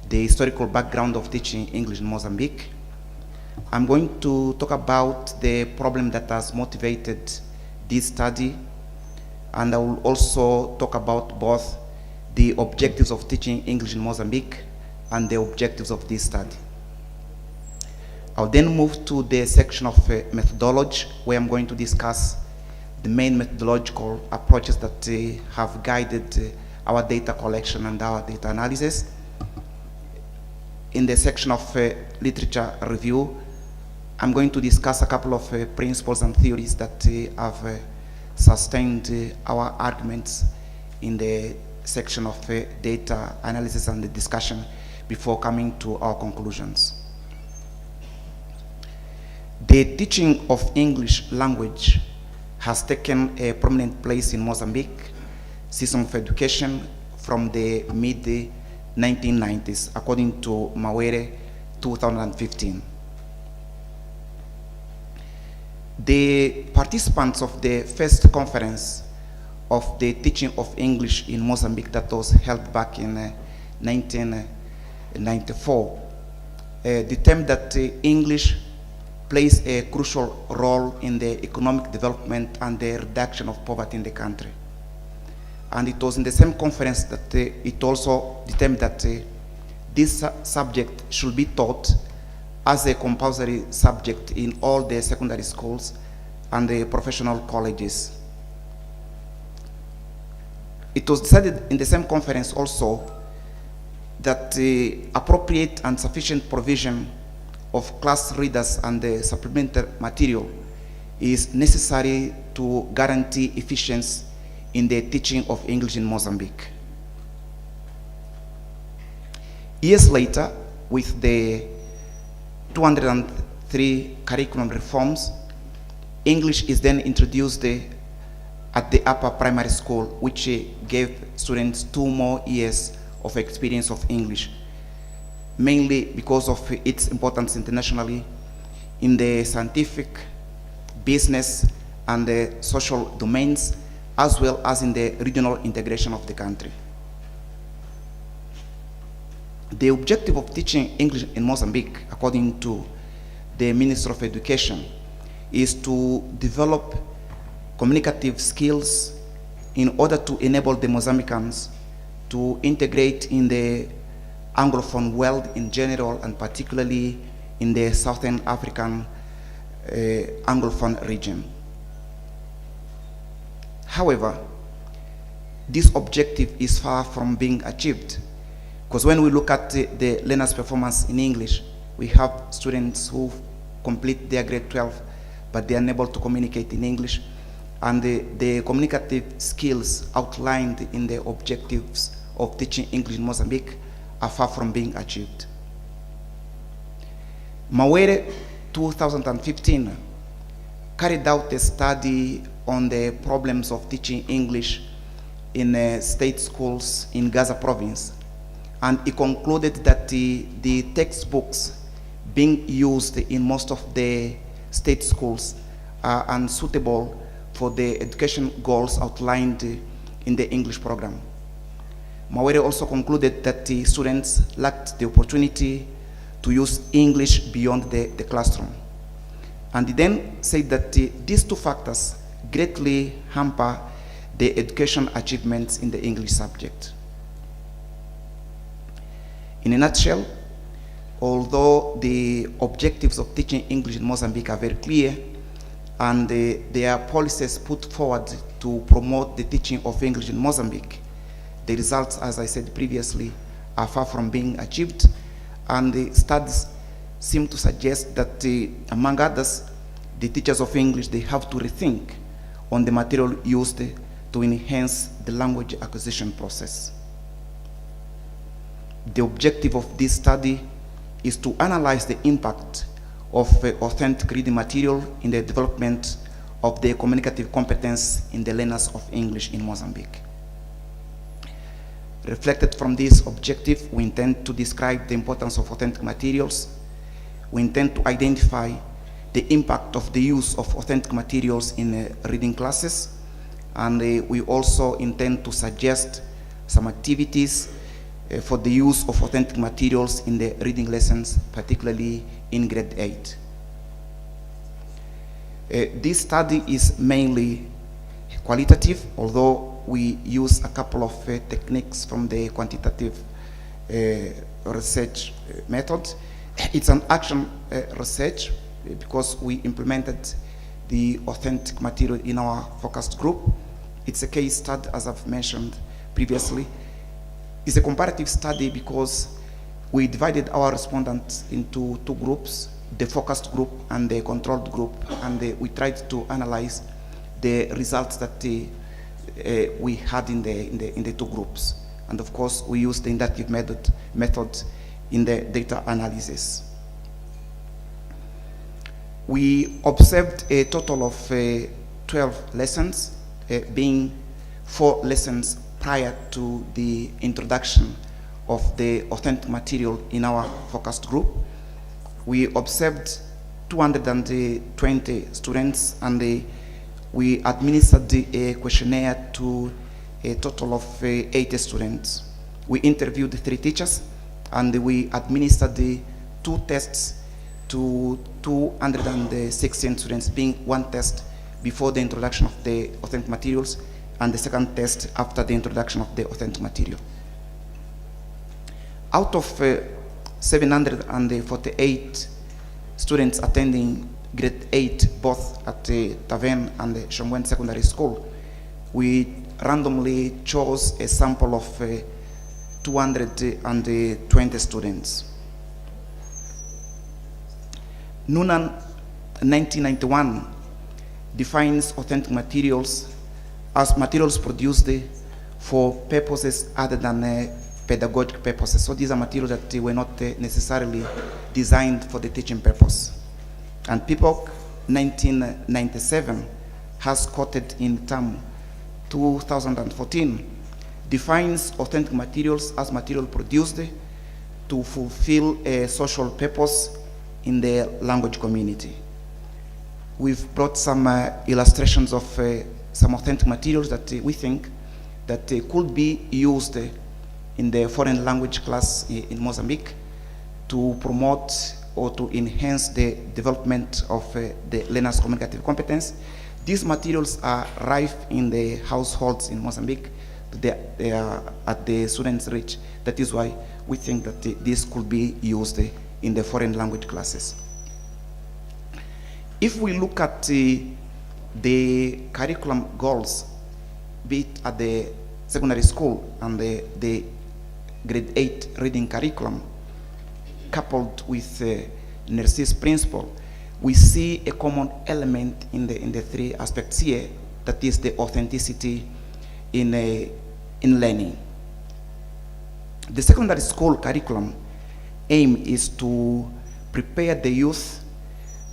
the historical background of teaching English in Mozambique. I'm going to talk about the problem that has motivated this study, and I will also talk about both the objectives of teaching English in Mozambique and the objectives of this study. I'll then move to the section of methodology, where I'm going to discuss the main methodological approaches that have guided our data collection and our data analysis. In the section of literature review, I'm going to discuss a couple of principles and theories that have sustained our arguments in the section of data analysis and the discussion before coming to our conclusions. The teaching of English language has taken a prominent place in Mozambique system of education from the mid-1990s, according to Mawere 2015. The participants of the first conference of the teaching of English in Mozambique that was held back in 1994 determined that English plays a crucial role in the economic development and the reduction of poverty in the country. And it was in the same conference that it also determined that this subject should be taught as a compulsory subject in all the secondary schools and the professional colleges. It was decided in the same conference also that appropriate and sufficient provision of class readers and the supplementary material is necessary to guarantee efficiency in the teaching of English in Mozambique. Years later, with the 203 curriculum reforms, English is then introduced at the upper primary school, which gave students 2 more years of experience of English, mainly because of its importance internationally in the scientific, business, and the social domains, as well as in the regional integration of the country. The objective of teaching English in Mozambique, according to the Minister of Education, is to develop communicative skills in order to enable the Mozambicans to integrate in the Anglophone world in general, and particularly in the Southern African Anglophone region. However, this objective is far from being achieved, because when we look at the learners' performance in English, we have students who complete their grade 12, but they are unable to communicate in English, and the communicative skills outlined in the objectives of teaching English in Mozambique are far from being achieved. Mawere 2015 carried out a study on the problems of teaching English in state schools in Gaza province, and he concluded that the textbooks being used in most of the state schools are unsuitable for the education goals outlined in the English program. Mawere also concluded that the students lacked the opportunity to use English beyond the classroom. And he then said that these 2 factors greatly hamper the education achievements in the English subject. In a nutshell, although the objectives of teaching English in Mozambique are very clear, and there are policies put forward to promote the teaching of English in Mozambique, the results, as I said previously, are far from being achieved, and the studies seem to suggest that, among others, the teachers of English, they have to rethink on the material used to enhance the language acquisition process. The objective of this study is to analyze the impact of authentic reading material in the development of the communicative competence in the learners of English in Mozambique. Reflected from this objective, we intend to describe the importance of authentic materials. We intend to identify the impact of the use of authentic materials in reading classes, and we also intend to suggest some activities for the use of authentic materials in the reading lessons, particularly in grade 8. This study is mainly qualitative, although we use a couple of techniques from the quantitative research method. It's an action research because we implemented the authentic material in our focused group. It's a case study, as I've mentioned previously. It's a comparative study because we divided our respondents into two groups, the focused group and the controlled group, and we tried to analyze the results that we had in the two groups. And of course, we used the inductive method in the data analysis. We observed a total of 12 lessons, being 4 lessons prior to the introduction of the authentic material in our focused group. We observed 220 students, and we administered a questionnaire to a total of 80 students. We interviewed 3 teachers, and we administered the 2 tests to 216 students, being 1 test before the introduction of the authentic materials and the second test after the introduction of the authentic material. Out of 748 students attending grade 8, both at Tavern and the Shongwen Secondary School, we randomly chose a sample of 220 students. Noonan 1991 defines authentic materials as materials produced for purposes other than pedagogic purposes. So these are materials that were not necessarily designed for the teaching purpose. And PIPOC 1997 has quoted in term 2014 defines authentic materials as material produced to fulfill a social purpose in the language community. We've brought some illustrations of some authentic materials that we think that could be used in the foreign language class in Mozambique to promote or to enhance the development of the learner's communicative competence. These materials are rife in the households in Mozambique. They are at the students' reach. That is why we think that this could be used in the foreign language classes. If we look at the curriculum goals, be it at the secondary school and the grade 8 reading curriculum, coupled with NERCI's principle, we see a common element in the 3 aspects here, that is the authenticity in learning. The secondary school curriculum aim is to prepare the youth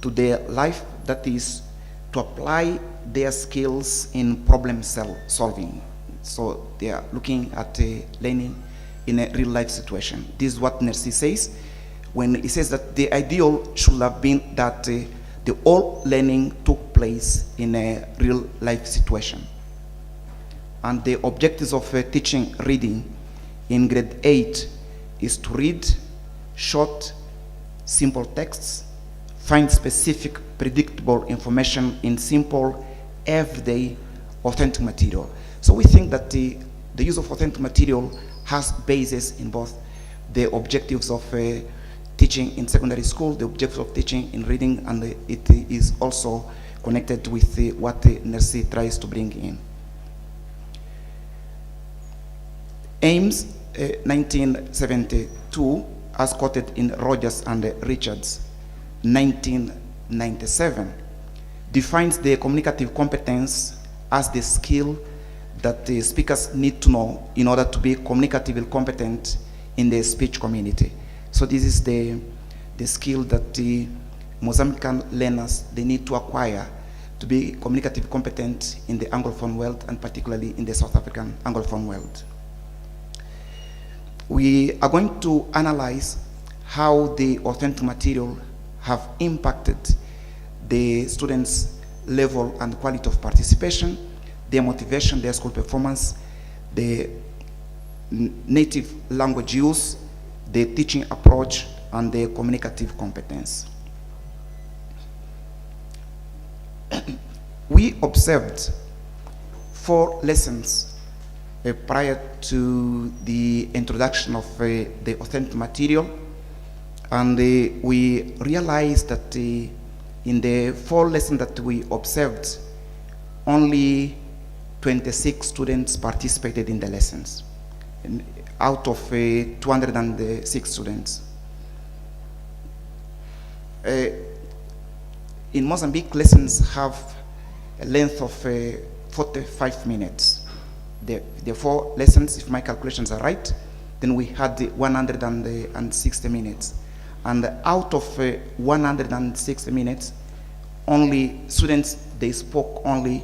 to their life, that is to apply their skills in problem solving. So they are looking at learning in a real life situation. This is what NERCI says when it says that the ideal should have been that the all learning took place in a real life situation. And the objectives of teaching reading in grade 8 is to read short, simple texts, find specific, predictable information in simple, everyday, authentic material. So we think that the use of authentic material has basis in both the objectives of teaching in secondary school, the objectives of teaching in reading, and it is also connected with what NERCI tries to bring in. Aims 1972, as quoted in Rogers and Richards 1997, defines the communicative competence as the skill that the speakers need to know in order to be communicatively competent in the speech community. So this is the skill that the Mozambican learners, they need to acquire to be communicatively competent in the Anglophone world, and particularly in the South African Anglophone world. We are going to analyze how the authentic material have impacted the students' level and quality of participation, their motivation, their school performance, the native language use, the teaching approach, and the communicative competence. We observed 4 lessons prior to the introduction of the authentic material, and we realized that in the 4 lessons that we observed, only 26 students participated in the lessons, out of 206 students. In Mozambique, lessons have a length of 45 minutes. The 4 lessons, if my calculations are right, then we had 160 minutes. And out of 160 minutes, only students, they spoke only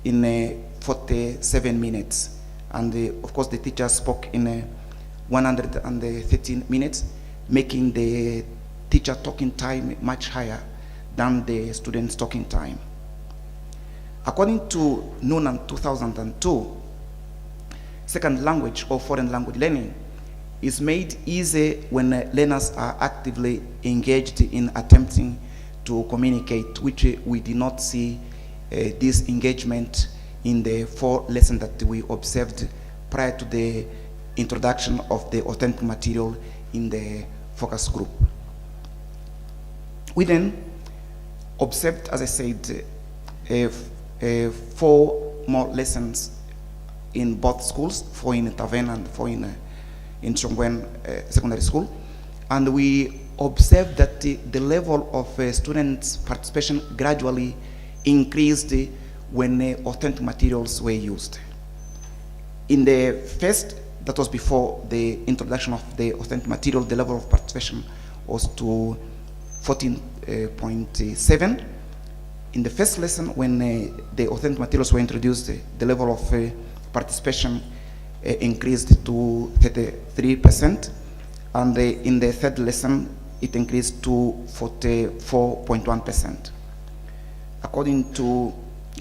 in 47 minutes. And of course, the teacher spoke in 113 minutes, making the teacher talking time much higher than the students' talking time. According to Noonan 2002, second language or foreign language learning is made easy when learners are actively engaged in attempting to communicate, which we did not see this engagement in the 4 lessons that we observed prior to the introduction of the authentic material in the focus group. We then observed, as I said, 4 more lessons in both schools, 4 in Taven and 4 in Chongwen Secondary School. And we observed that the level of students' participation gradually increased when authentic materials were used. In the first, that was before the introduction of the authentic material, the level of participation was to 14.7. In the first lesson, when the authentic materials were introduced, the level of participation increased to 33%, and in the third lesson, it increased to 44.1%. According to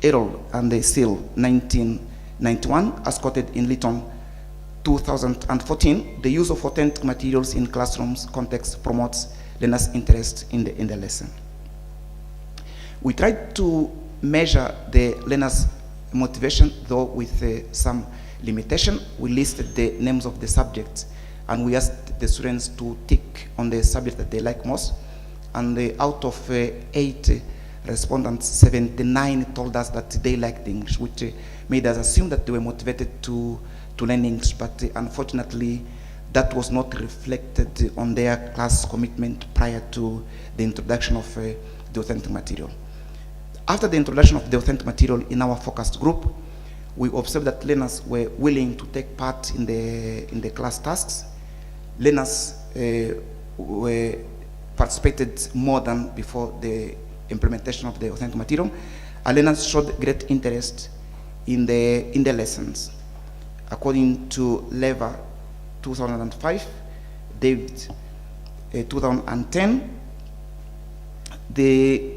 Errol and Seal 1991, as quoted in Lytton 2014, the use of authentic materials in classrooms context promotes learners' interest in the lesson. We tried to measure the learners' motivation, though with some limitation. We listed the names of the subjects, and we asked the students to tick on the subject that they like most. And out of 8 respondents, 79 told us that they liked English, which made us assume that they were motivated to learn English. But unfortunately, that was not reflected on their class commitment prior to the introduction of the authentic material. After the introduction of the authentic material in our focused group, we observed that learners were willing to take part in the class tasks. Learners were participated more than before the implementation of the authentic material. And learners showed great interest in the lessons. According to Lever 2005, David 2010, the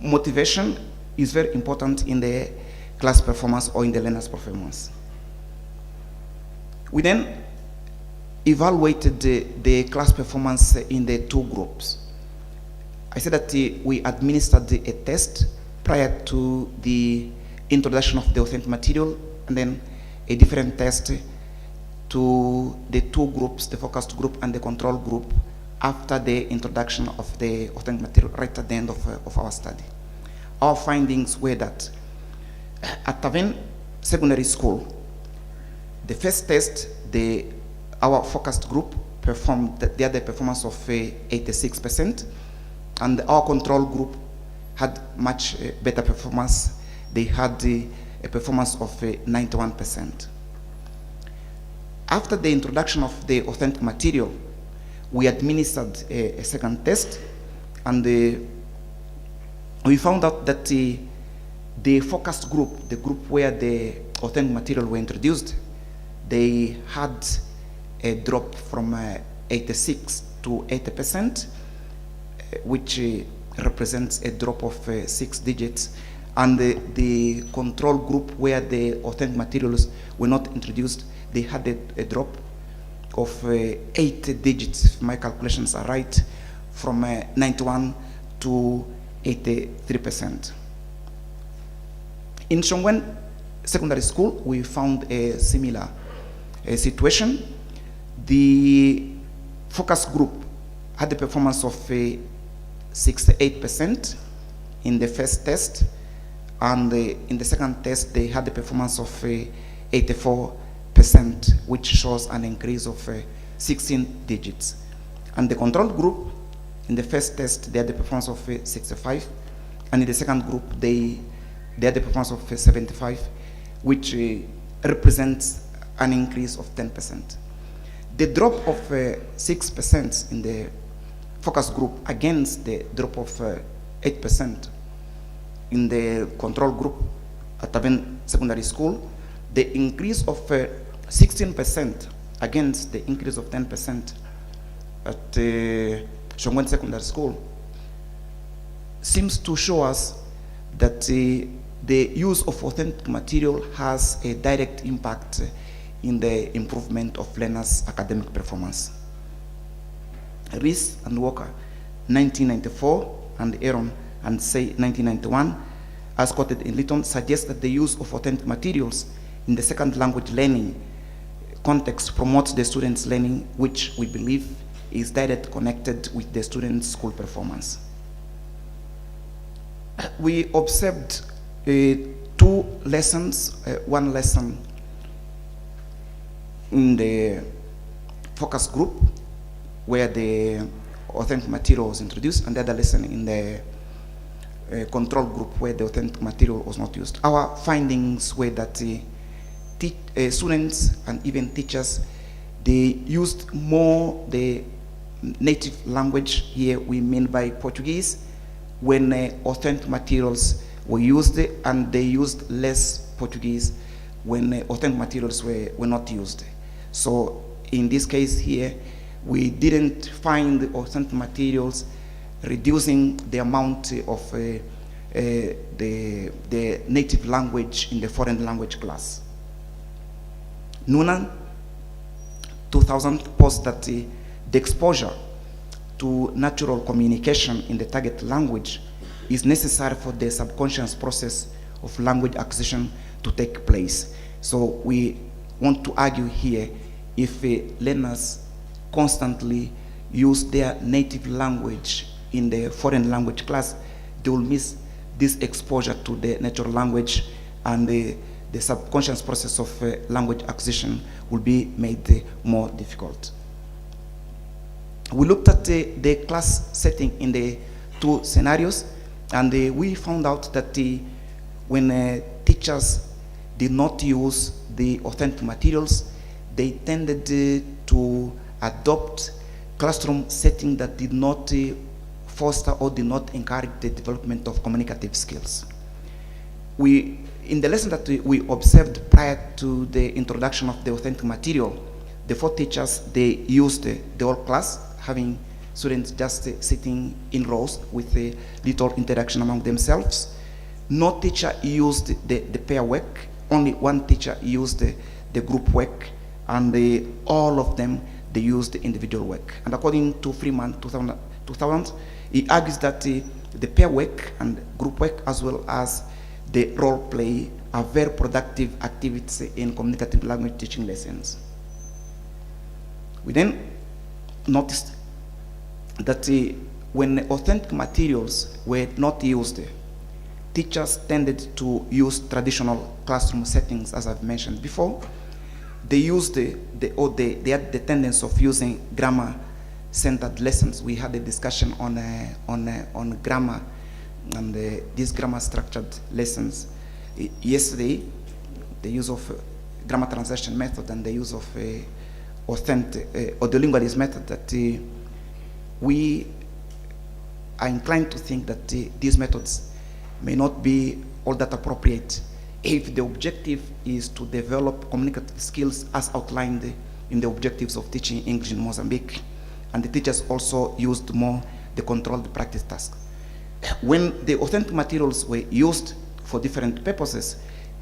motivation is very important in the class performance or in the learner's performance. We then evaluated the class performance in the 2 groups. I said that we administered a test prior to the introduction of the authentic material, and then a different test to the 2 groups, the focused group and the control group, after the introduction of the authentic material, right at the end of our study. Our findings were that at Taven Secondary School, the first test, our focused group performed, they had a performance of 86%, and our control group had much better performance. They had a performance of 91%. After the introduction of the authentic material, we administered a second test, and we found out that the focused group, the group where the authentic material were introduced, they had a drop from 86 to 80%, which represents a drop of 6 digits. And the control group where the authentic materials were not introduced, they had a drop of 8 digits, if my calculations are right, from 91 to 83%. In Shongwen Secondary School, we found a similar situation. The focus group had a performance of 68% in the first test, and in the second test they had a performance of 84%, which shows an increase of 16 digits. And the control group, in the first test they had a performance of 65, and in the second group they had a performance of 75, which represents an increase of 10%. The drop of 6% in the focus group against the drop of 8% in the control group at Taben Secondary School, the increase of 16% against the increase of 10% at Shongwen Secondary School seems to show us that the use of authentic material has a direct impact in the improvement of learners' academic performance. Rees and Walker, 1994, and Aaron and Say, 1991, as quoted in Lytton, suggests that the use of authentic materials in the second language learning context promotes the students' learning, which we believe is directly connected with the students' school performance. We observed 2 lessons, one lesson in the focus group where the authentic material was introduced, and the other lesson in the control group where the authentic material was not used. Our findings were that students and even teachers, they used more the native language. Here we mean by Portuguese, when authentic materials were used, and they used less Portuguese when authentic materials were not used. So in this case here, we didn't find the authentic materials reducing the amount of the native language in the foreign language class. Noonan, 2000, posed that the exposure to natural communication in the target language is necessary for the subconscious process of language acquisition to take place. So we want to argue here, if learners constantly use their native language in the foreign language class, they will miss this exposure to the natural language, and the subconscious process of language acquisition will be made more difficult. We looked at the class setting in the 2 scenarios, and we found out that when teachers did not use the authentic materials, they tended to adopt classroom setting that did not foster or did not encourage the development of communicative skills. In the lesson that we observed prior to the introduction of the authentic material, the 4 teachers, they used the whole class, having students just sitting in rows with a little interaction among themselves. No teacher used the pair work, only one teacher used the group work, and all of them, they used the individual work. And according to Freeman, 2000, he argues that the pair work and group work, as well as the role play, are very productive activities in communicative language teaching lessons. We then noticed that when authentic materials were not used, teachers tended to use traditional classroom settings, as I've mentioned before. They used they had the tendency of using grammar-centered lessons. We had a discussion on grammar and these grammar-structured lessons yesterday. The use of grammar translation method and the use of authentic audiolingualist method, that we are inclined to think that these methods may not be all that appropriate if the objective is to develop communicative skills as outlined in the objectives of teaching English in Mozambique. And the teachers also used more the controlled practice task. When the authentic materials were used for different purposes,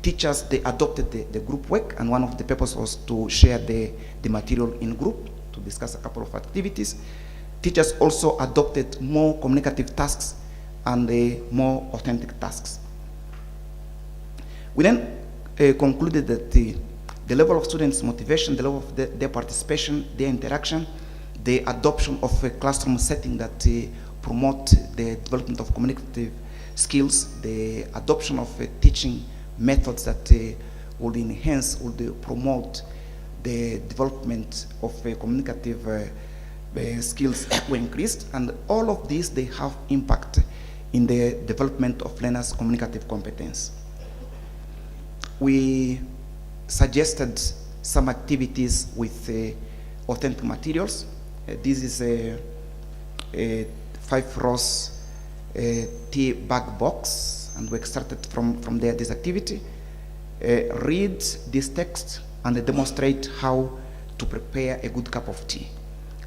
teachers, they adopted the group work, and one of the purposes was to share the material in group, to discuss a couple of activities. Teachers also adopted more communicative tasks and more authentic tasks. We then concluded that the level of students' motivation, the level of their participation, their interaction, the adoption of a classroom setting that promote the development of communicative skills, the adoption of teaching methods that would enhance, would promote the development of communicative skills were increased, and all of these, they have impact in the development of learners' communicative competence. We suggested some activities with authentic materials. This is a 5 rows tea bag box, and we extracted from there this activity. Read this text and demonstrate how to prepare a good cup of tea.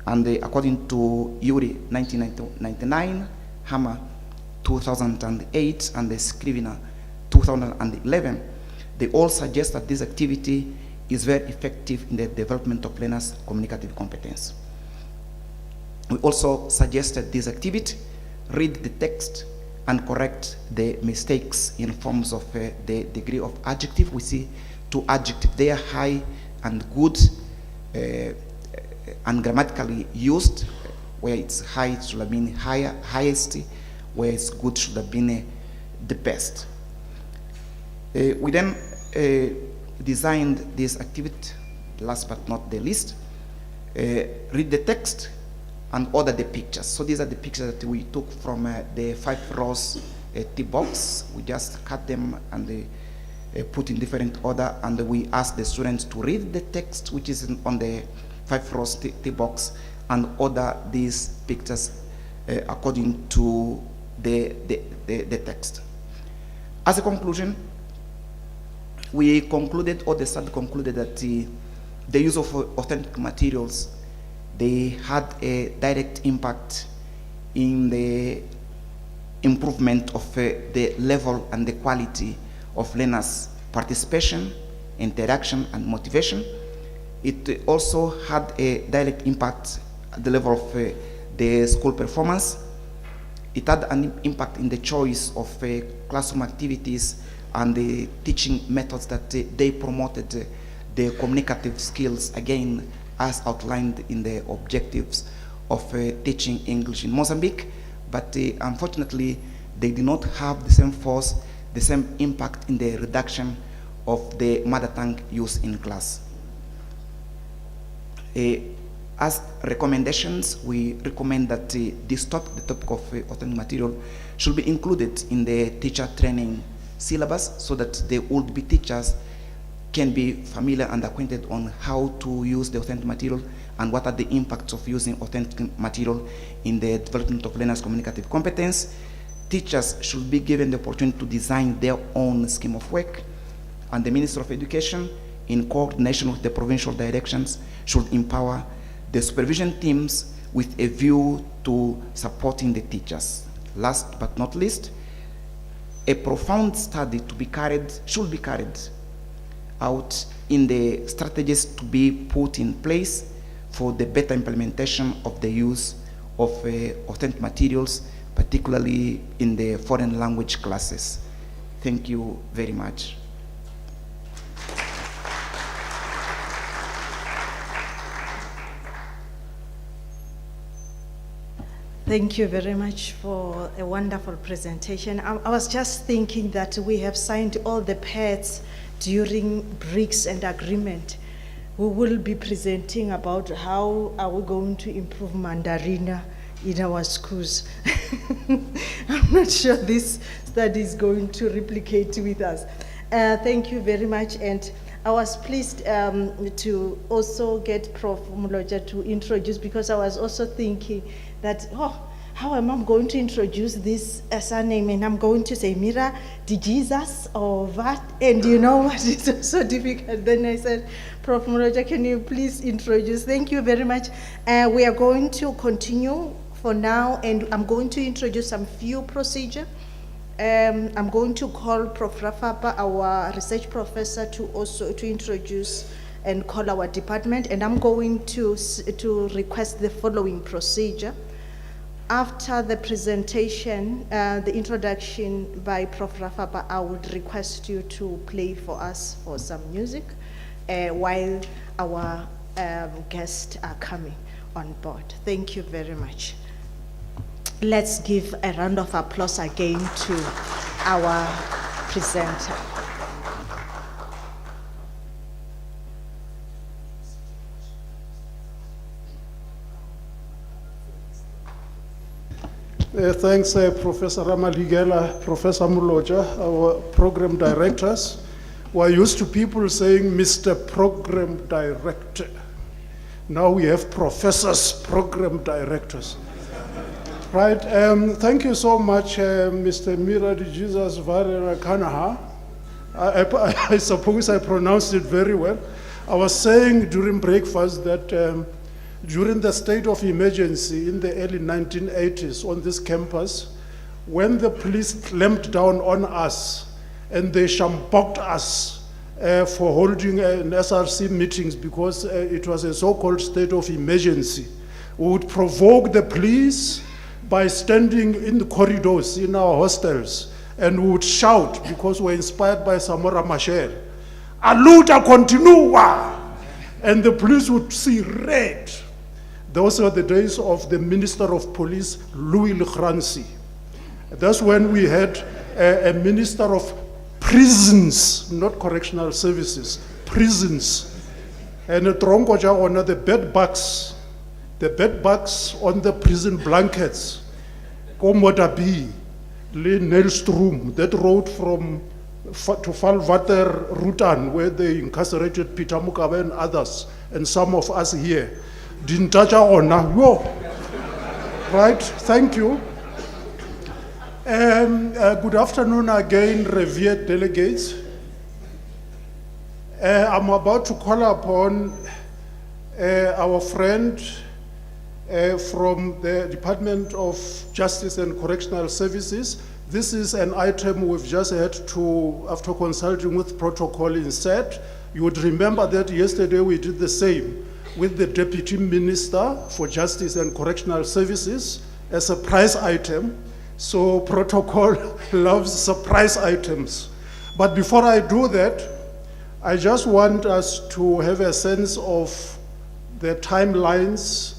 And according to Yuri 1999, Hammer 2008, and the Scrivener 2011, they all suggest that this activity is very effective in the development of learners' communicative competence. We also suggested this activity: read the text and correct the mistakes in forms of the degree of adjective. We see 2 adjectives there, high and good, and grammatically used. Where it's high, it should have been higher, highest. Where it's good, should have been the best. We then designed this activity, last but not the least. Read the text and order the pictures. So these are the pictures that we took from the 5 rows tea box. We just cut them and put in different order, and we asked the students to read the text which is on the 5 rows tea box and order these pictures according to the text. As a conclusion, we concluded, or the study concluded, that the use of authentic materials, they had a direct impact in the improvement of the level and the quality of learners' participation, interaction, and motivation. It also had a direct impact at the level of the school performance. It had an impact in the choice of classroom activities and the teaching methods that they promoted the communicative skills, again, as outlined in the objectives of teaching English in Mozambique. But unfortunately, they did not have the same force, the same impact in the reduction of the mother tongue use in class. As recommendations, we recommend that this topic, the topic of authentic material, should be included in the teacher training syllabus, so that the would-be teachers can be familiar and acquainted on how to use the authentic material and what are the impacts of using authentic material in the development of learners' communicative competence. Teachers should be given the opportunity to design their own scheme of work, and the Minister of Education, in coordination with the provincial directions, should empower the supervision teams with a view to supporting the teachers. Last but not least, a profound study should be carried out in the strategies to be put in place for the better implementation of the use of authentic materials, particularly in the foreign language classes. Thank you very much. Thank you very much for a wonderful presentation. I was just thinking that we have signed all the pairs during BRICS and agreement. We will be presenting about how are we going to improve Mandarin in our schools. I'm not sure this study is going to replicate with us. Thank you very much. And I was pleased to also get Prof. Muloja to introduce, because I was also thinking that, how am I going to introduce this surname? And I'm going to say Mira de Jesus or what? And you know what, it's so difficult. Then I said, Prof. Muloja, can you please introduce? Thank you very much. We are going to continue for now, and I'm going to introduce some few procedure I'm going to call Prof. Rafapa, our research professor, to introduce and call our department, and I'm going to request the following procedure. After the presentation, the introduction by Prof. Rafapa, I would request you to play for us for some music while our guests are coming on board. Thank you very much. Let's give a round of applause again to our presenter. Thanks, Professor Ramaligela, Professor Muloja, our program directors. We're used to people saying Mr. Program Director. Now we have professors, program directors. Right, thank you so much, Mr. Miradi Jesus Varela Kanaha. I suppose I pronounced it very well. I was saying during breakfast that during the state of emergency in the early 1980s on this campus, when the police clamped down on us and they shamboked us for holding an SRC meetings because it was a so-called state of emergency, we would provoke the police by standing in the corridors in our hostels, and we would shout because we're inspired by Samora Machel, "Aluta continua!" And the police would see red. Those were the days of the Minister of Police, Louis Legrancy. That's when we had a Minister of Prisons, not Correctional Services, prisons. And the tronkoja on the bed bugs on the prison blankets, Komodabi, Le Nelstrom, that road from to Valwater Rutan, where they incarcerated Peter Mukabe and others, and some of us here. Didn't touch on right? Thank you. Good afternoon again, revered delegates. I'm about to call upon our friend from the Department of Justice and Correctional Services. This is an item we've just had to, after consulting with protocol inset. You would remember that yesterday we did the same with the Deputy Minister for Justice and Correctional Services, a surprise item. So protocol loves surprise items. But before I do that, I just want us to have a sense of the timelines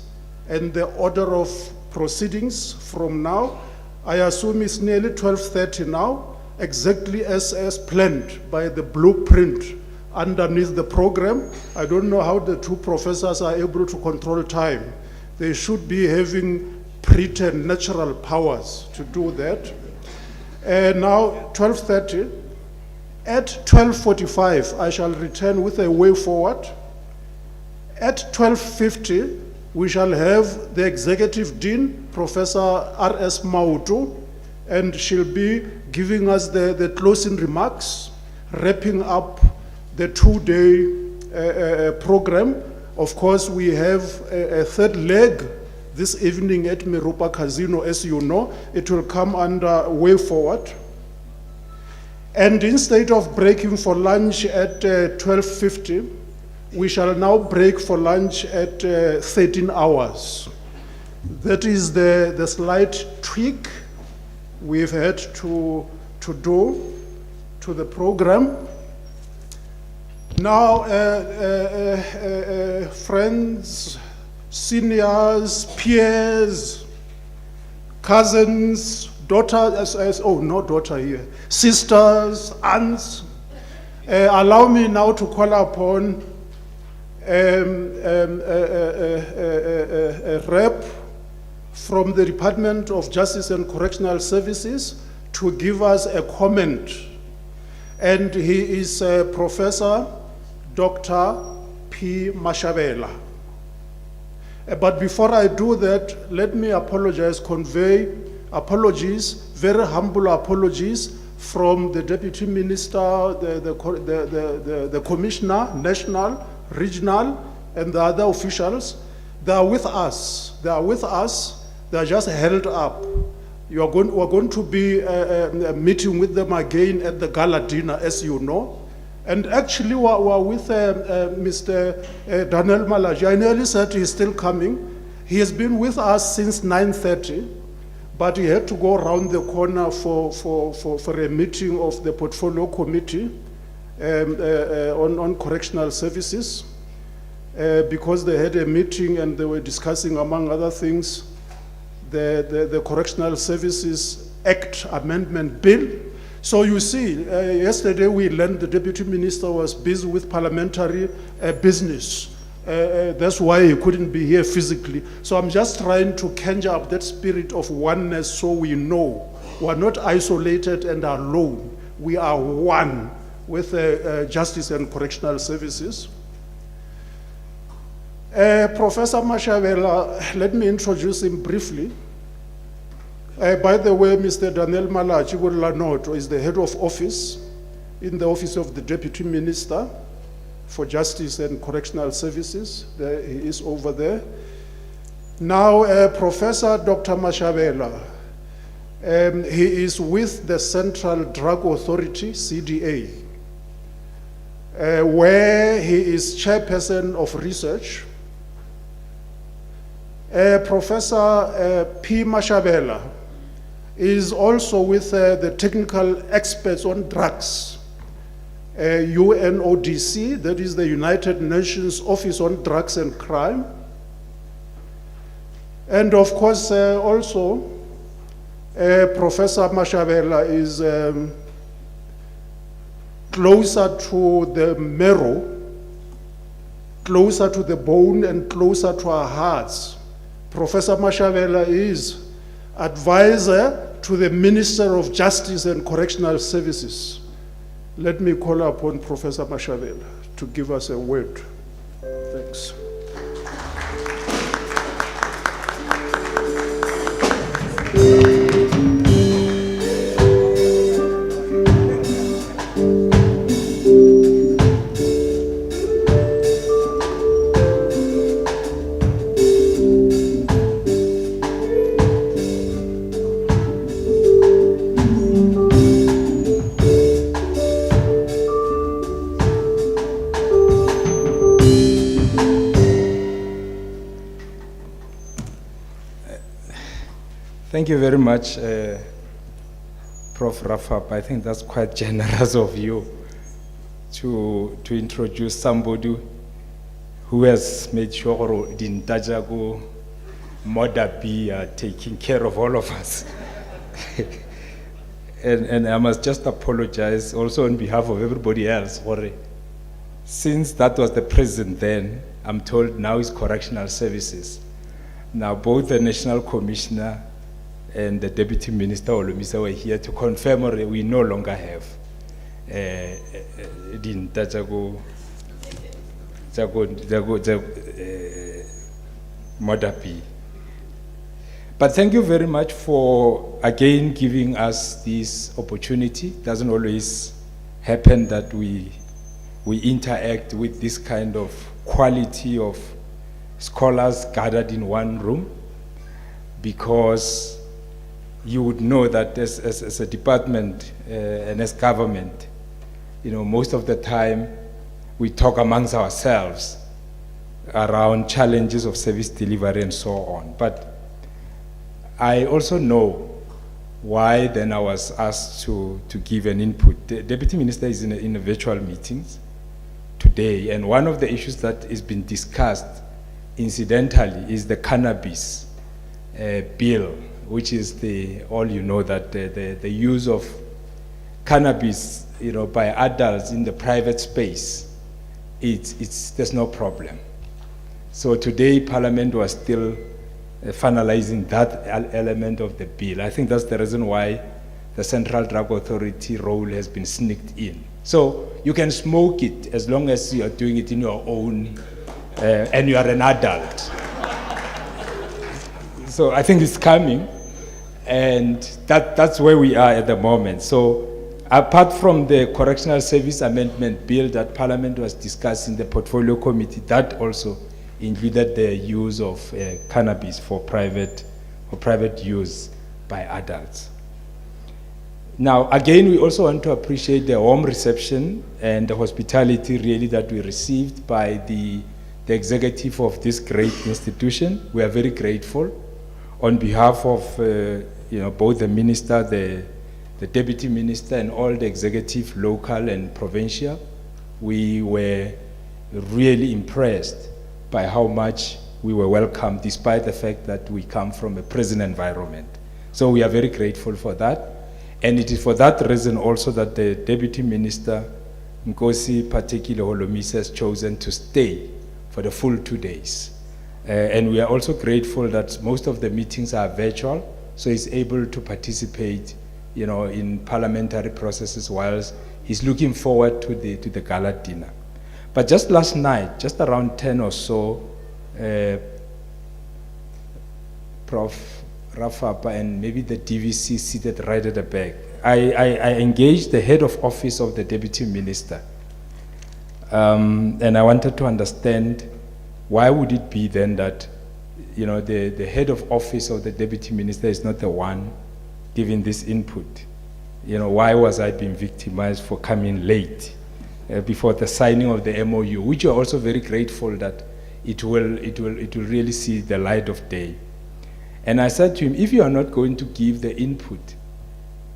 and the order of proceedings from now. I assume it's nearly 12:30 now, exactly as planned by the blueprint underneath the program. I don't know how the two professors are able to control time. They should be having preternatural powers to do that. Now, 12:30. At 12:45, I shall return with a way forward. At 12:50, we shall have the Executive Dean, Professor R.S. Mautu, and she'll be giving us the closing remarks, wrapping up the two-day program. Of course, we have a third leg this evening at Meropa Casino, as you know. It will come under way forward. And instead of breaking for lunch at 12:50, we shall now break for lunch at 13 hours. That is the slight tweak we've had to do to the program. Now, friends, seniors, peers, cousins, daughters, no daughter here, sisters, aunts, allow me now to call upon a rep from the Department of Justice and Correctional Services to give us a comment. And he is Professor Dr. P. Mashabela. But before I do that, let me convey apologies, very humble apologies from the Deputy Minister, the Commissioner, National, Regional, and the other officials. They are with us. They are just held up We're going to be meeting with them again at the gala dinner, as you know. And actually, we're with Mr. Daniel Malaji. I nearly said he's still coming. He has been with us since 9:30, but he had to go around the corner for a meeting of the portfolio committee on correctional services because they had a meeting and they were discussing, among other things, the Correctional Services Act Amendment Bill. So you see, yesterday we learned the Deputy Minister was busy with parliamentary business. That's why he couldn't be here physically. So I'm just trying to conjure up that spirit of oneness so we know we're not isolated and alone. We are one with Justice and Correctional Services. Professor Mashavela, let me introduce him briefly. By the way, Mr. Daniel Malachi Lanoto is the head of office in the office of the Deputy Minister for Justice and Correctional Services. There he is over there. Now, Professor Dr. Mashavela, he is with the Central Drug Authority, CDA, where he is chairperson of research. Professor P. Mashavela is also with the technical experts on drugs, UNODC, that is the United Nations Office on Drugs and Crime. And of course, also, Professor Mashavela is closer to the marrow, closer to the bone, and closer to our hearts. Professor Mashavela is advisor to the Minister of Justice and Correctional Services. Let me call upon Professor Mashavela to give us a word. Thanks. Thank you very much, Prof. Rafab. I think that's quite generous of you to introduce somebody who has made sure Dintajago, Modabi are taking care of all of us. and I must just apologize also on behalf of everybody else. Since that was the president then, I'm told now it's Correctional Services. Now both the National Commissioner and the Deputy Minister Olumisa were here to confirm we no longer have Modapi. But thank you very much for again giving us this opportunity. It doesn't always happen that we interact with this kind of quality of scholars gathered in one room, because you would know that as a department and as government, most of the time we talk amongst ourselves around challenges of service delivery and so on. But I also know why then I was asked to give an input. The Deputy Minister is in a virtual meetings today, and one of the issues that is being discussed incidentally is the cannabis bill, which is that the use of cannabis, by adults in the private space, there's no problem. So today Parliament was still finalizing that element of the bill. I think that's the reason why the Central Drug Authority role has been sneaked in. So you can smoke it as long as you are doing it in your own, and you are an adult. So I think it's coming. And that's where we are at the moment. So apart from the Correctional Service Amendment Bill that Parliament was discussing, the Portfolio Committee, that also included the use of cannabis for private use. by adults. Now, again, we also want to appreciate the warm reception and the hospitality really that we received by the executive of this great institution. We are very grateful. On behalf of both the minister, the deputy minister, and all the executive, local and provincial, we were really impressed by how much we were welcomed, despite the fact that we come from a prison environment. So we are very grateful for that. And it is for that reason also that the Deputy Minister, Nkosi Patekile Holomisa, has chosen to stay for the full 2 days. And we are also grateful that most of the meetings are virtual, so he's able to participate, in parliamentary processes whilst he's looking forward to the gala dinner. But just last night, just around 10 or so, Prof. Rafapa and maybe the DVC seated right at the back, I engaged the head of office of the deputy minister. And I wanted to understand why would it be then that, the head of office of the deputy minister is not the one giving this input? Why was I being victimized for coming late before the signing of the MOU, which we are also very grateful that it will really see the light of day. And I said to him, if you are not going to give the input,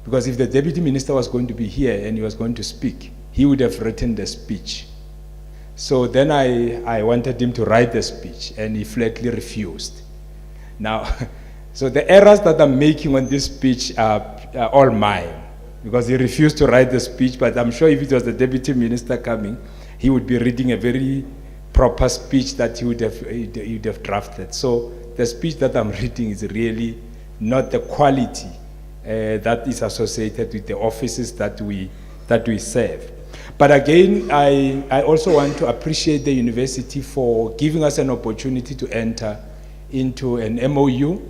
because if the deputy minister was going to be here and he was going to speak, he would have written the speech. So then I wanted him to write the speech, and he flatly refused. Now, so the errors that I'm making on this speech are all mine, because he refused to write the speech, but I'm sure if it was the deputy minister coming, he would be reading a very proper speech that he would have drafted. So the speech that I'm reading is really not the quality that is associated with the offices that we serve. But again, I also want to appreciate the university for giving us an opportunity to enter into an MOU,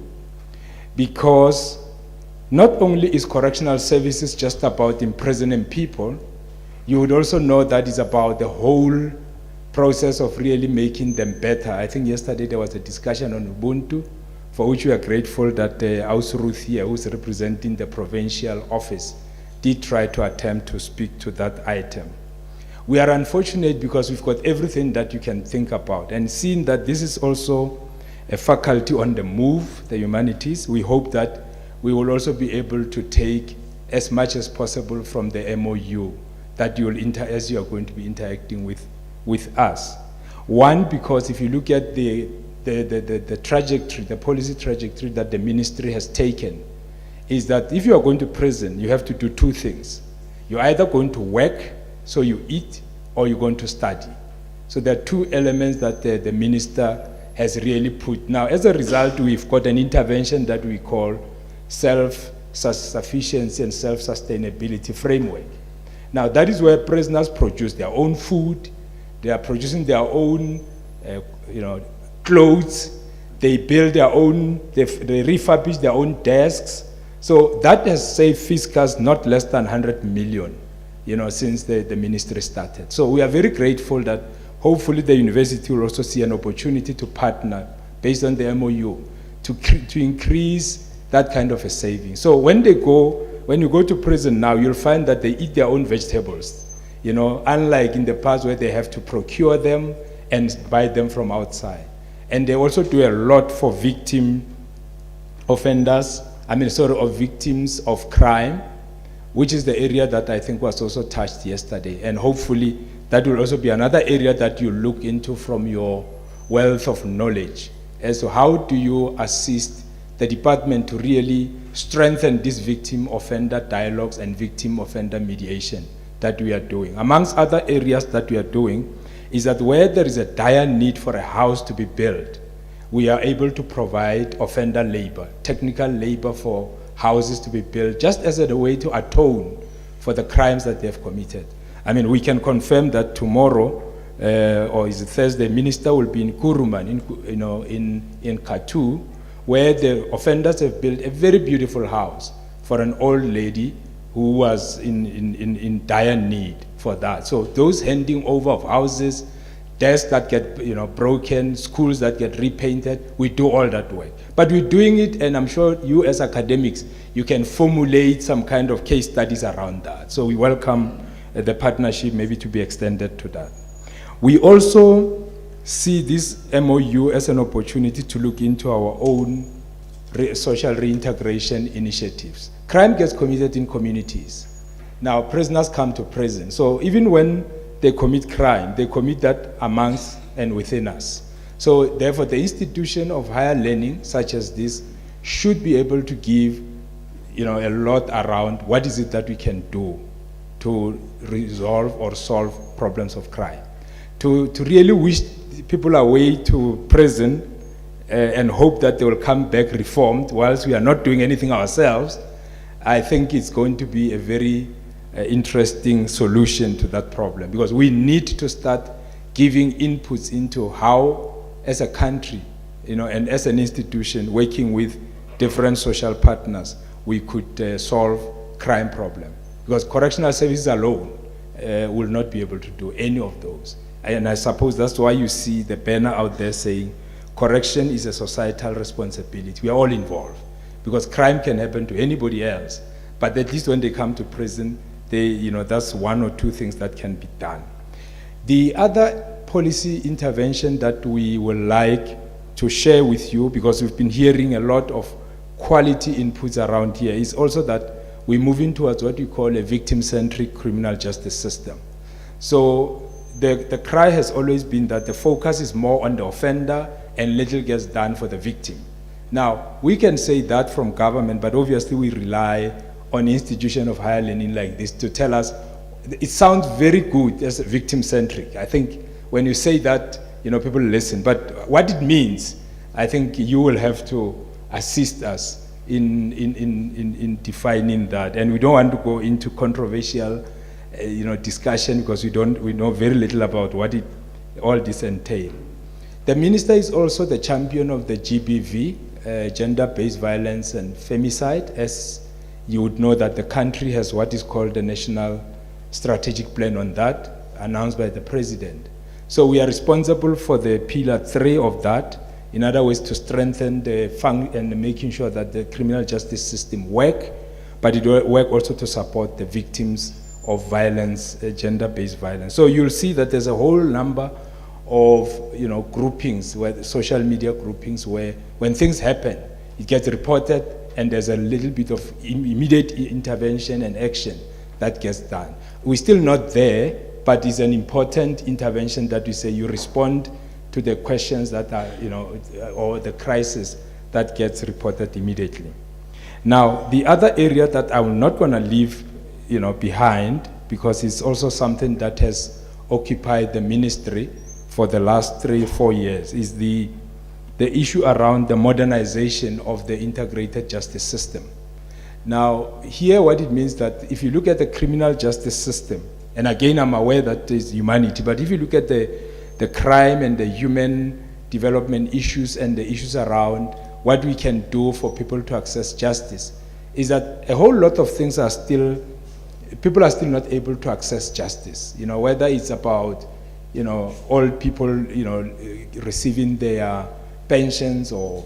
because not only is correctional services just about imprisoning people, you would also know that it's about the whole process of really making them better. I think yesterday there was a discussion on Ubuntu, for which we are grateful that House Ruth here, who's representing the provincial office, did try to attempt to speak to that item. We are unfortunate because we've got everything that you can think about, and seeing that this is also a faculty on the move, the humanities, we hope that we will also be able to take as much as possible from the MOU that you will as you are going to be interacting with us. One, because if you look at the trajectory, the policy trajectory that the ministry has taken, is that if you are going to prison, you have to do two things. You're either going to work, so you eat, or you're going to study. So there are two elements that the minister has really put. Now, as a result, we've got an intervention that we call self-sufficiency and self-sustainability framework. Now, that is where prisoners produce their own food, they are producing their own clothes, they build their own, they refurbish their own desks. So that has saved fiscals not less than 100 million, since the ministry started. So we are very grateful that hopefully the university will also see an opportunity to partner based on the MOU to increase that kind of a saving. So when you go to prison now, you'll find that they eat their own vegetables, unlike in the past where they have to procure them and buy them from outside. And they also do a lot for victims of victims of crime, which is the area that I think was also touched yesterday. And hopefully that will also be another area that you look into from your wealth of knowledge as to how do you assist the department to really strengthen this victim-offender dialogues and victim-offender mediation that we are doing. Amongst other areas that we are doing is that where there is a dire need for a house to be built, we are able to provide offender labor, technical labor for houses to be built, just as a way to atone for the crimes that they have committed. I mean, we can confirm that tomorrow, or is it Thursday, minister will be in Kuruman, in Katu, where the offenders have built a very beautiful house for an old lady who was in dire need for that. So those handing over of houses, desks that get broken, schools that get repainted. We do all that work. But we're doing it, and I'm sure you as academics, you can formulate some kind of case studies around that. So we welcome the partnership maybe to be extended to that. We also see this MOU as an opportunity to look into our own social reintegration initiatives. Crime gets committed in communities. Now, prisoners come to prison. So even when they commit crime, they commit that amongst and within us. So therefore, the institution of higher learning, such as this, should be able to give a lot around what is it that we can do to resolve or solve problems of crime. To really wish people away to prison and hope that they will come back reformed whilst we are not doing anything ourselves, I think it's going to be a very interesting solution to that problem, because we need to start giving inputs into how, as a country, and as an institution, working with different social partners, we could solve crime problem. Because correctional services alone will not be able to do any of those. And I suppose that's why you see the banner out there saying, correction is a societal responsibility. We are all involved. Because crime can happen to anybody else. But at least when they come to prison, that's one or two things that can be done. The other policy intervention that we would like to share with you, because we've been hearing a lot of quality inputs around here, is also that we're moving towards what we call a victim-centric criminal justice system. So the cry has always been that the focus is more on the offender and little gets done for the victim. Now, we can say that from government, but obviously we rely on institution of higher learning like this to tell us, it sounds very good as victim-centric. I think when you say that, people listen. But what it means, I think you will have to assist us in defining that. And we don't want to go into controversial, discussion, because we know very little about what all this entails. The minister is also the champion of the GBV, gender-based violence and femicide. As you would know that the country has what is called the National Strategic Plan on that, announced by the President. So we are responsible for the pillar 3 of that, in other ways to strengthen the and making sure that the criminal justice system work, but it will work also to support the victims of violence, gender-based violence. So you'll see that there's a whole number of groupings, social media groupings, where when things happen, it gets reported, and there's a little bit of immediate intervention and action that gets done. We're still not there, but it's an important intervention that we say you respond to the questions that are, or the crisis that gets reported immediately. Now, the other area that I'm not going to leave, behind, because it's also something that has occupied the ministry for the last 3 or 4 years, is the issue around the modernization of the integrated justice system. Now, here what it means that if you look at the criminal justice system, and again I'm aware that there's humanity, but if you look at the crime and the human development issues and the issues around what we can do for people to access justice, is that a whole lot of things are still, people are still not able to access justice. Whether it's about, old people, receiving their pensions, or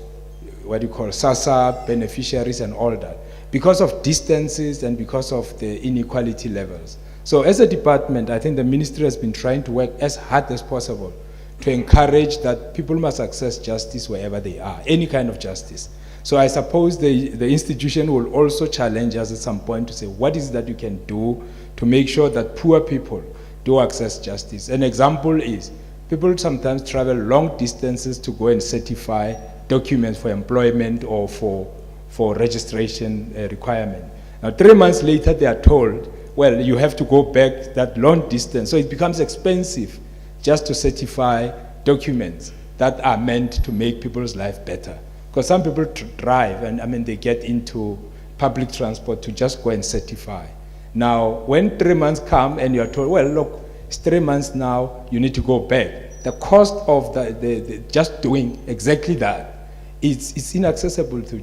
what you call SASA beneficiaries and all that, because of distances and because of the inequality levels. So as a department, I think the ministry has been trying to work as hard as possible to encourage that people must access justice wherever they are, any kind of justice. So I suppose the institution will also challenge us at some point to say, what is that you can do to make sure that poor people do access justice? An example is, people sometimes travel long distances to go and certify documents for employment or for registration requirement. Now, 3 months later, they are told, well, you have to go back that long distance. So it becomes expensive just to certify documents that are meant to make people's life better. Because some people drive, and they get into public transport to just go and certify. Now, when 3 months come and you're told, well, look, it's 3 months now, you need to go back. The cost of the just doing exactly that, it's inaccessible to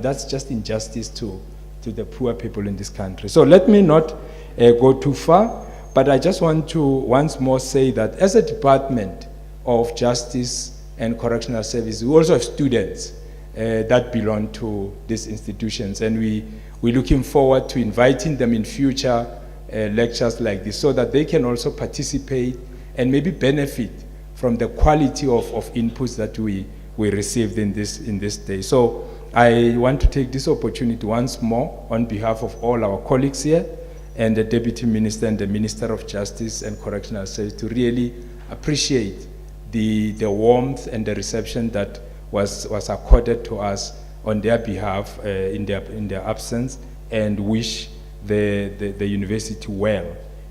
that's just injustice to the poor people in this country. So let me not go too far, But I just want to once more say that as a Department of Justice and Correctional Services, we also have students that belong to these institutions, and we're looking forward to inviting them in future lectures like this so that they can also participate and maybe benefit from the quality of inputs that we received in this day. So I want to take this opportunity once more on behalf of all our colleagues here and the Deputy Minister and the Minister of Justice and Correctional Services to really appreciate the warmth and the reception that was accorded to us on their behalf in their absence, and wish the university well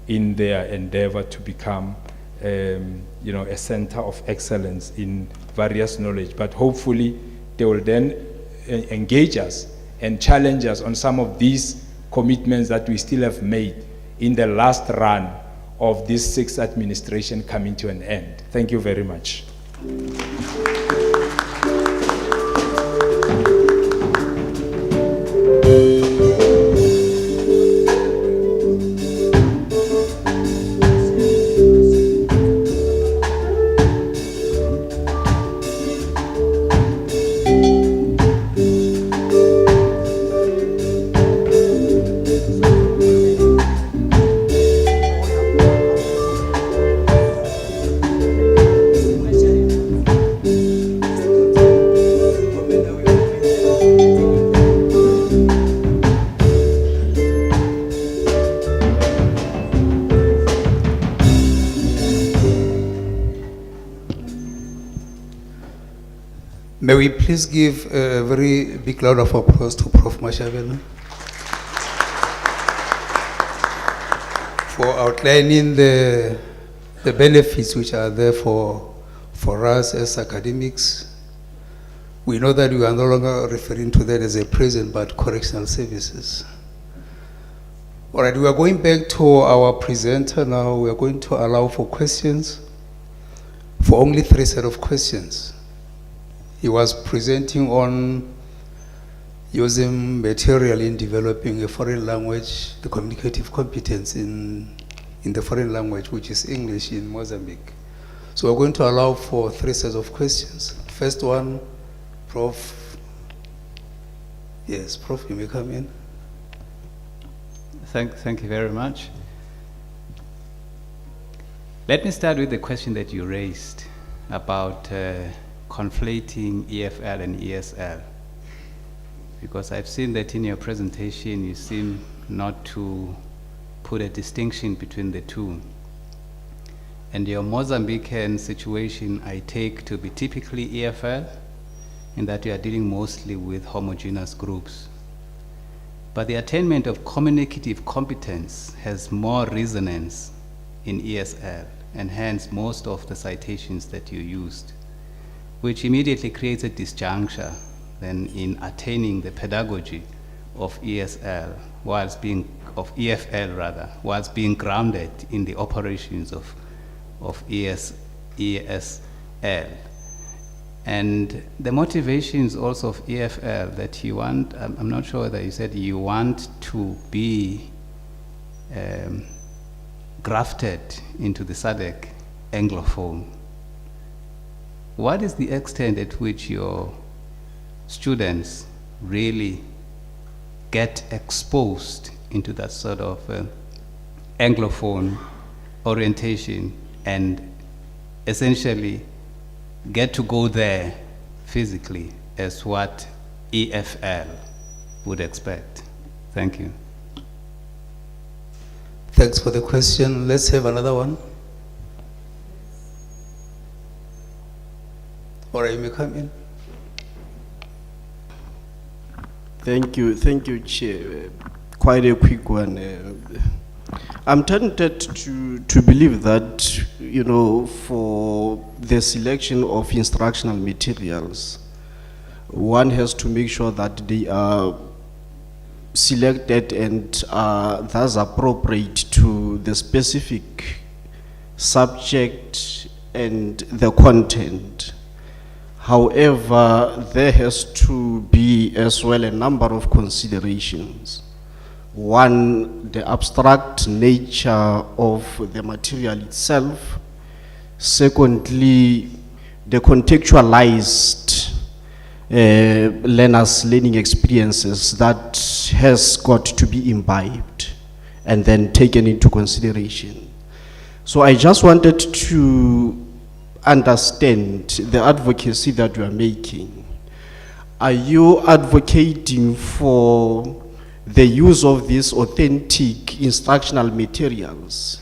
in their endeavor to become a center of excellence in various knowledge. But hopefully they will then engage us and challenge us on some of these commitments that we still have made in the last run of this sixth administration coming to an end. Thank you very much. May we please give a very big round of applause to Prof. Mashavela for outlining the benefits which are there for us as academics. We know that we are no longer referring to that as a prison, but correctional services. All right, we are going back to our presenter now. We are going to allow for questions, for only 3 sets of questions. He was presenting on using material in developing a foreign language, the communicative competence in the foreign language, which is English in Mozambique. So we're going to allow for 3 sets of questions. First one, Prof. Yes, Prof, you may come in. Thank you very much. Let me start with the question that you raised about conflating EFL and ESL, because I've seen that in your presentation you seem not to put a distinction between the two. And your Mozambican situation I take to be typically EFL, in that you are dealing mostly with homogeneous groups. But the attainment of communicative competence has more resonance in ESL, and hence most of the citations that you used, which immediately creates a disjuncture then in attaining the pedagogy of ESL, of EFL rather, whilst being grounded in the operations of ESL. And the motivations also of EFL that you want, I'm not sure whether you said you want to be grafted into the SADC Anglophone. What is the extent at which your students really get exposed into that sort of Anglophone orientation and essentially get to go there physically as what EFL would expect? Thank you. Thanks for the question. Let's have another one. All right, you may come in. Thank you, Chair. Quite a quick one. I'm tempted to believe that, you know, for the selection of instructional materials, one has to make sure that they are selected and are thus appropriate to the specific subject and the content. However, there has to be as well a number of considerations. One, the abstract nature of the material itself. Secondly, the contextualized learners' learning experiences that has got to be imbibed and then taken into consideration. So I just wanted to understand the advocacy that you are making. Are you advocating for the use of these authentic instructional materials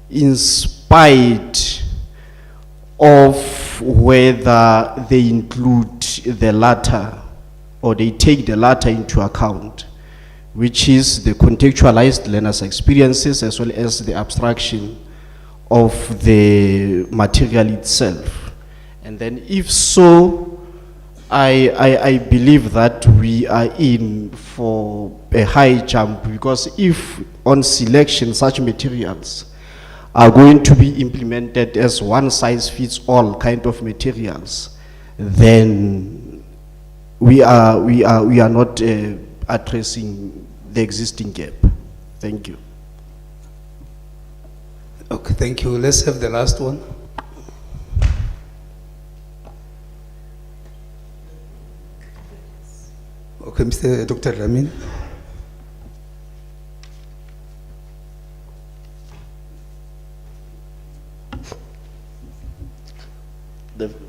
in spite of whether they include the latter or they take the latter into account, which is the contextualized learners' experiences as well as the abstraction of the material itself? And then if so, I believe that we are in for a high jump, because if on selection such materials are going to be implemented as one size fits all kind of materials, then we are not addressing the existing gap. Thank you. Okay, thank you. Let's have the last one. Okay, Mr. Dr. Ramin.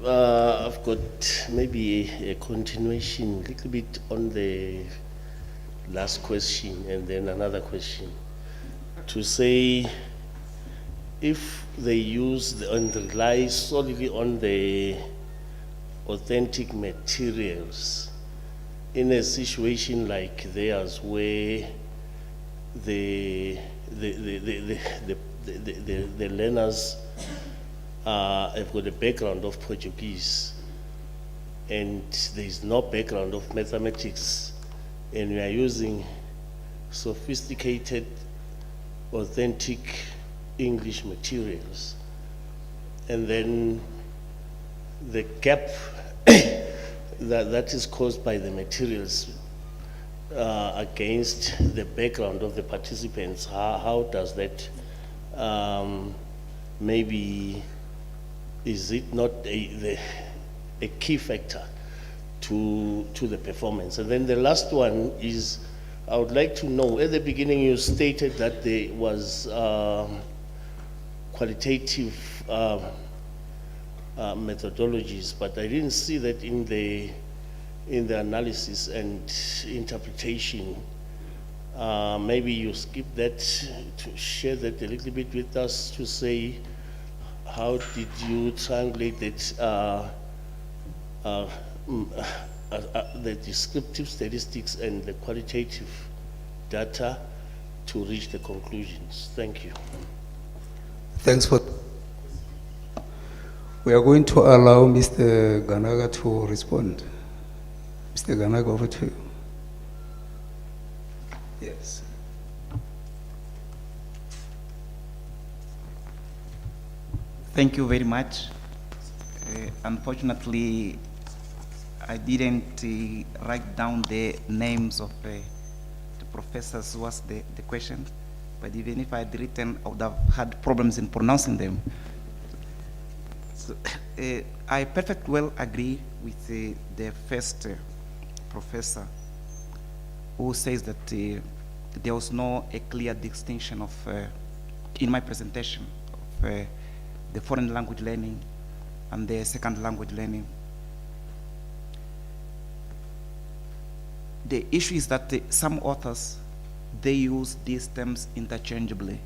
I've got maybe a continuation, a little bit on the last question and then another question. To say, if they use and rely solely on the authentic materials in a situation like theirs, where the learners have got a background of Portuguese and there is no background of mathematics, and we are using sophisticated, authentic English materials, and then the gap that is caused by the materials against the background of the participants, how does that maybe, is it not a key factor to the performance? And then the last one is, I would like to know, at the beginning you stated that there was qualitative methodologies, but I didn't see that in the analysis and interpretation. Maybe you skip that, to share that a little bit with us, to say how did you translate it, the descriptive statistics and the qualitative data to reach the conclusions. Thank you. Thanks for. We are going to allow Mr. Ganaga to respond. Mr. Ganaga, over to you. Yes. Thank you very much. Unfortunately, I didn't write down the names of the professors who asked the question, but even if I had written, I would have had problems in pronouncing them. So, I perfectly well agree with the first professor who says that there was no a clear distinction of, in my presentation, of the foreign language learning and the second language learning. The issue is that some authors, they use these terms interchangeably.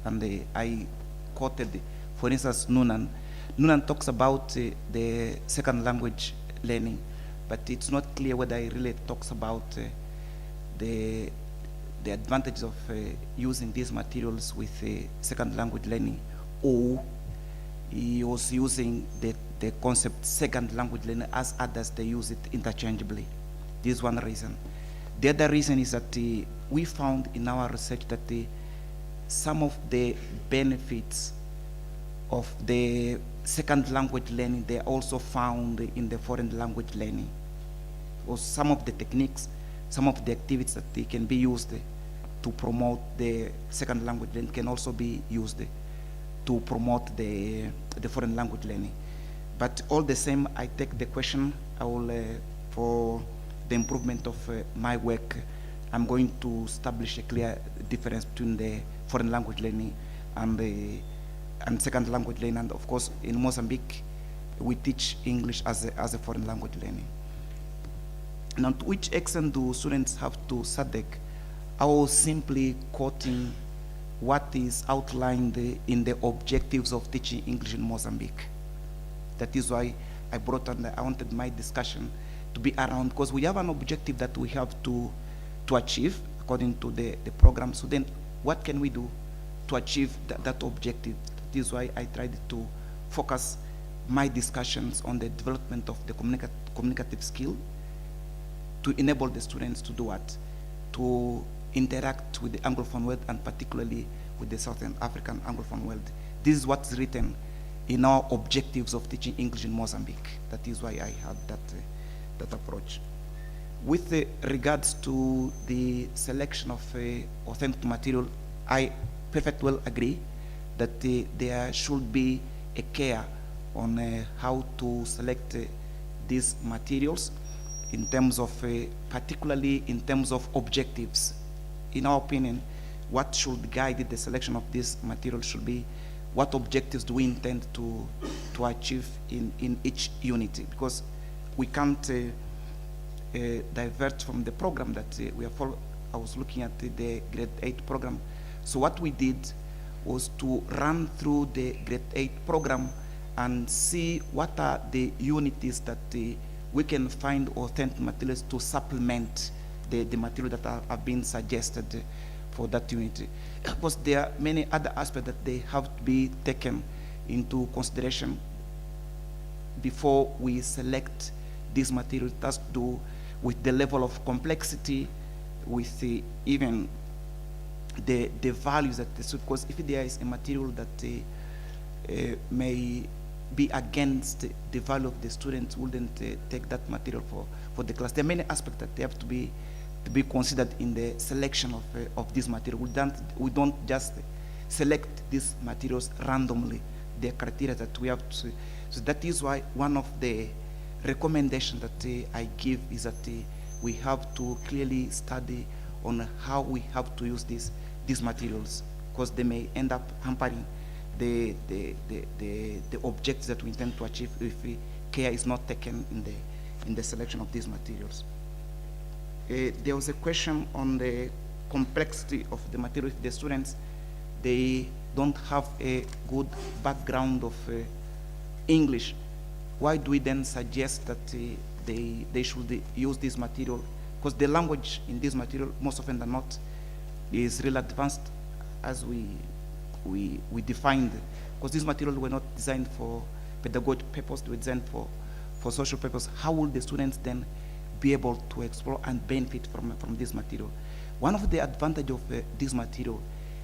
And I quoted, for instance, Noonan. Noonan talks about the second language learning, but it's not clear whether he really talks about the advantages of using these materials with second language learning, or he was using the concept second language learning as others, they use it interchangeably. This is one reason. The other reason is that we found in our research that some of the benefits of the second language learning, they are also found in the foreign language learning. Or some of the techniques, some of the activities that they can be used to promote the second language learning can also be used to promote the foreign language learning. But all the same, I take the question. I will, for the improvement of my work, I'm going to establish a clear difference between the foreign language learning and second language learning. And of course, in Mozambique, we teach English as a foreign language learning. Now, to which extent do students have to SADC? I was simply quoting what is outlined in the objectives of teaching English in Mozambique. That is why I brought on, I wanted my discussion to be around, because we have an objective that we have to achieve according to the program. So then what can we do to achieve that objective? That is why I tried to focus my discussions on the development of the communicative skill to enable the students to do what? To interact with the Anglophone world, and particularly with the Southern African Anglophone world. This is what's written in our objectives of teaching English in Mozambique. That is why I had that approach. With regards to the selection of authentic material, I perfectly well agree that there should be a care on how to select these materials in terms of, particularly in terms of objectives. In our opinion, what should guide the selection of this material should be what objectives do we intend to achieve in each unit, because we can't divert from the program that we are following. I was looking at the grade 8 program. So what we did was to run through the grade 8 program and see what are the unities that we can find authentic materials to supplement the material that have been suggested for that unit. Of course, there are many other aspects that they have to be taken into consideration before we select this material. It has to do with the level of complexity, with even the values that because if there is a material that may be against the value of the students, wouldn't take that material for the class. There are many aspects that they have to be considered in the selection of this material. We don't just select these materials randomly. There are criteria that we have to. So that is why one of the recommendations that I give is that we have to clearly study on how we have to use these materials, because they may end up hampering the objectives that we intend to achieve if care is not taken in the selection of these materials. There was a question on the complexity of the material. If the students, they don't have a good background of English, why do we then suggest that they should use this material? Because the language in this material, most often than not, is really advanced, as we defined. Because these materials were not designed for pedagogic purpose, they were designed for social purpose. How will the students then be able to explore and benefit from this material? One of the advantages of this material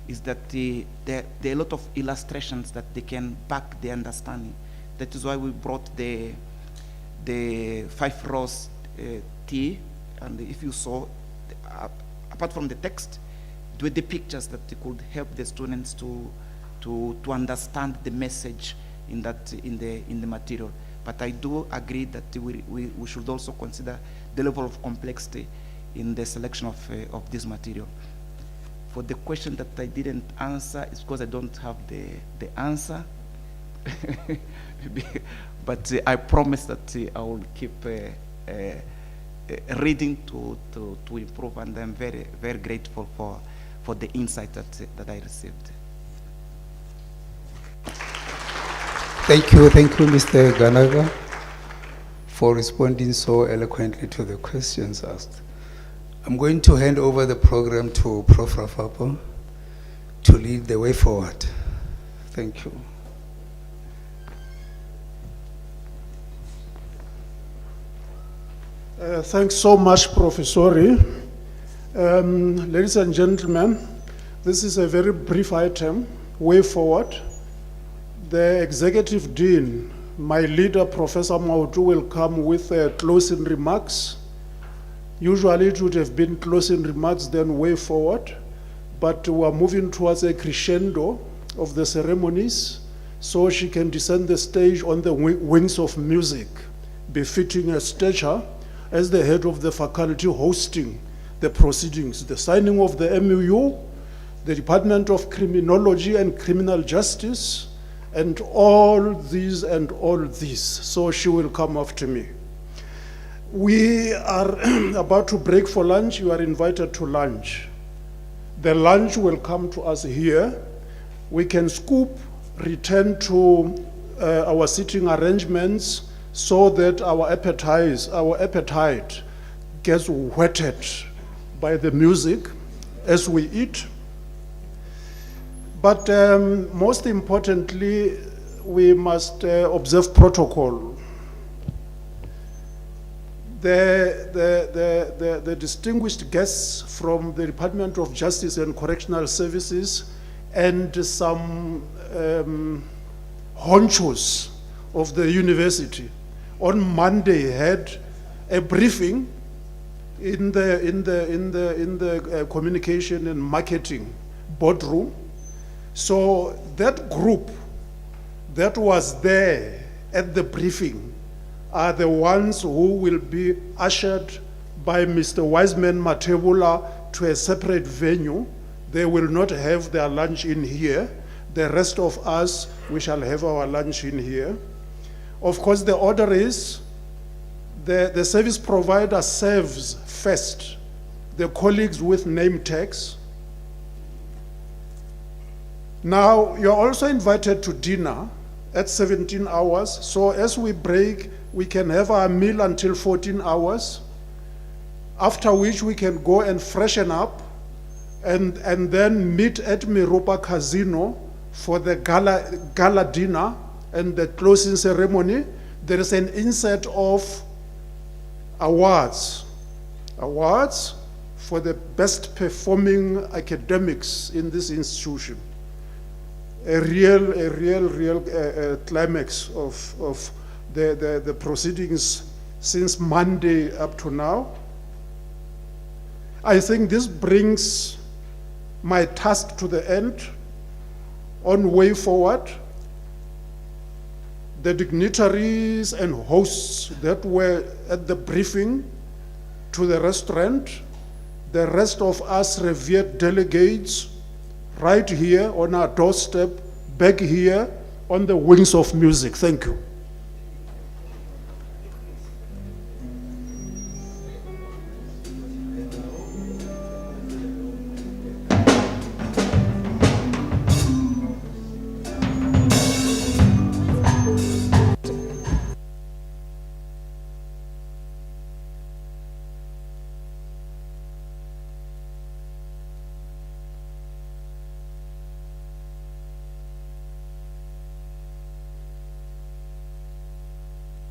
is that there are a lot of illustrations that they can back their understanding. That is why we brought the 5 rows T, and if you saw, apart from the text, with the pictures that could help the students to understand the message in the material. But I do agree that we should also consider the level of complexity in the selection of this material. For the question that I didn't answer, it's because I don't have the answer. But I promise that I will keep reading to improve, and I'm very, very grateful for the insight that I received. Thank you, Mr. Ganaga, for responding so eloquently to the questions asked. I'm going to hand over the program to Prof. Rafapo to lead the way forward. Thank you. Thanks so much, Professor. Ladies and gentlemen, this is a very brief item, way forward. The Executive Dean, my leader, Professor Mautu, will come with closing remarks. Usually it would have been closing remarks, then way forward. but we are moving towards a crescendo of the ceremonies, so she can descend the stage on the wings of music, befitting her stature as the head of the faculty hosting the proceedings, the signing of the MOU, the Department of Criminology and Criminal Justice, and all these and all this. So she will come after me. We are about to break for lunch. You are invited to lunch. The lunch will come to us here. We can scoop, return to our seating arrangements so that our appetite gets whetted by the music as we eat. But most importantly, we must observe protocol. The distinguished guests from the Department of Justice and Correctional Services and some honchos of the university on Monday had a briefing in the communication and marketing boardroom. So that group that was there at the briefing are the ones who will be ushered by Mr. Wiseman Matebula to a separate venue. They will not have their lunch in here. The rest of us, we shall have our lunch in here. Of course, the order is the service provider serves first the colleagues with name tags. Now, you're also invited to dinner at 17 hours. So as we break, we can have our meal until 14 hours, after which we can go and freshen up and then meet at Miropa Casino for the gala dinner and the closing ceremony. There is an insert of awards for the best performing academics in this institution. A real climax of the proceedings since Monday up to now. I think this brings my task to the end. On way forward, the dignitaries and hosts that were at the briefing to the restaurant, the rest of us revered delegates right here on our doorstep, back here on the wings of music. Thank you.